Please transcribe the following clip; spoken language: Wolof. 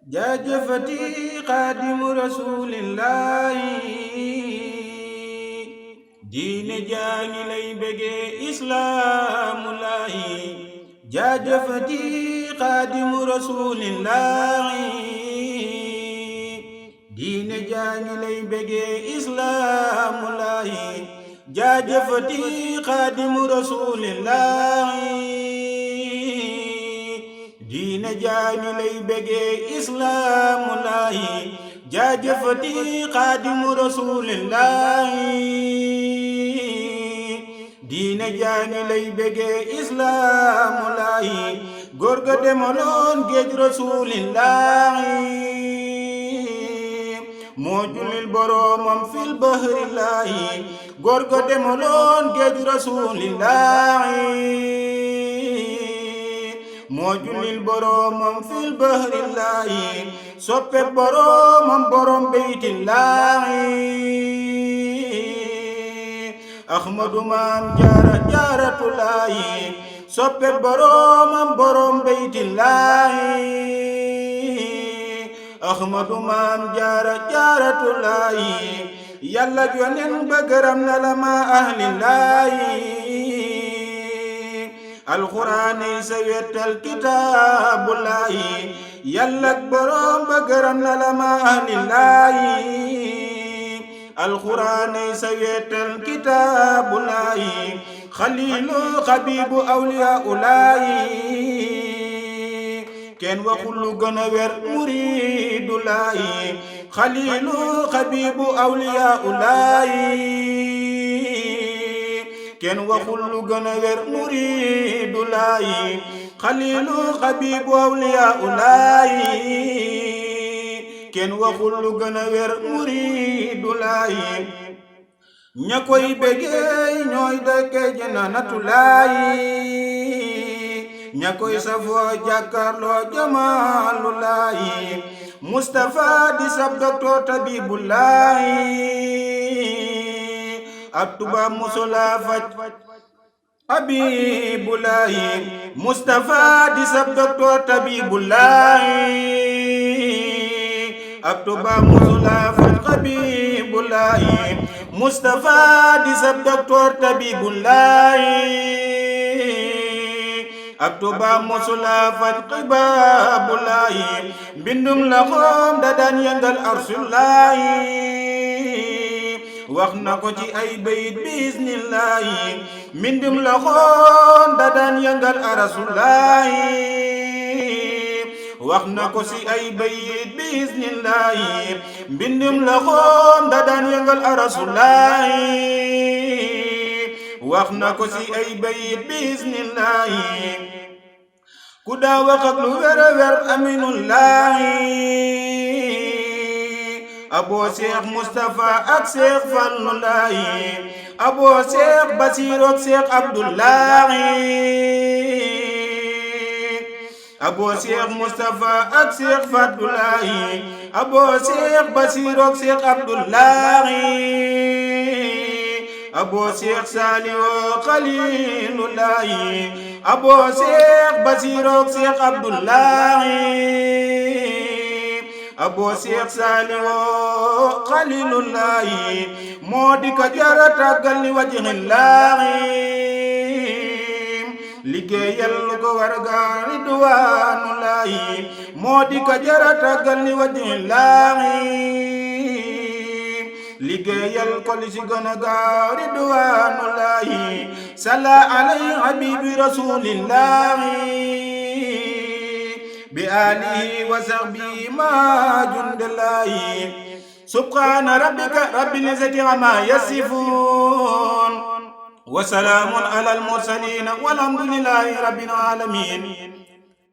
jaajëfati xaadimu rasulillahi diine jaa ngi lay bége islaamu laahi jaajëfati xaadimu rasulillahi diine jaa ngi lay bége islaamu laahi jaajëfati xaadimu rasulillahi diine jaa ngi lay bége islaamu laahi jaajëfati xaadimu rasulillahi diine jaa ngi lay bége islaamu laahi góor ga demaloon géej rasulillahi moo jullil boroomam fil bahri laahi góor ga demaloon géej rasulillahi moo jullil boroomam fil bahri laahi soppe boroomam borom beytillaahi ahmadu maam jaara jaaratulaahi soppe boroomam borom beytillaahi ahmadu maam jaara jaaratulaahi yàlla yonen ba gërëm na la ma ahlillaahi alxuraanay sa wettal kitaabullaahi yàlla boroom ba gërëm na la ma ahlillaahi alxuraanay sa wettal kitaabullaahi xaliilu xabiibu awliyaa'ullaahi kenn waxul lu gën a wer muriidullaahi xaliilu xabiibu awliyaa'ullaahi kenn waxul lu gën a wer muriidullaahi xaliilu xabiibu awliyaa'ullaahi kenn waxul lu gën a wer muriidullaahi ña koy bégeey ñooy dëkke jannatulaahi ña koy safoo jàkkaarloo jamaalullaahi Mustafa di sab docteur tabibullaahi ab tubaab musula faj habibullaahi Mustafa di sab docteur tabibullaahi ab tubaab musula faj habibullaahi Mustafa di sab docteur tabibullaahi ab tubaab musula faj habibullaahi mbindum la xoom da daan yëngal arsullaahi wax na ko ci ay bayit bismillaahi mbindum la xoom da daan yëngal arsullaahi wax na ko ci ay bayit bismillaahi mbindum la xoom da daan yëngal arsullaahi wax na ko ci ay bayit bismillaahi ku daa wax ak lu wér a wér aminullaahi aboo seex Mustafa ak seex Fallullaahi aboo seex Basiiru ak seex Abdullaahi aboo seex Mustafa ak seex Fallullaahi aboo seex Basiiru ak seex Abdullaahi aboo seex Saaliwu Xaliilullaahi aboo seex Basiiru ak seex Abdullaahi aboo seex Saaliwu Xaliilullaahi moo di ko jara tàggal li wajhillaahi liggéeyal lu ko war ga ridwaanullaahi moo di ko jara tàggal li wajhillaahi liggéeyal ko li si gën a gaaw ridwaanullaahi salla alayhi habibi rasuulillaahi bi alihi wa sahbihi ma jundillaahi subhaana rabbika rabbil izzati ammaa yasifuun wa salaamun alal mursaliin walhamdulillaahi rabbil aalamiin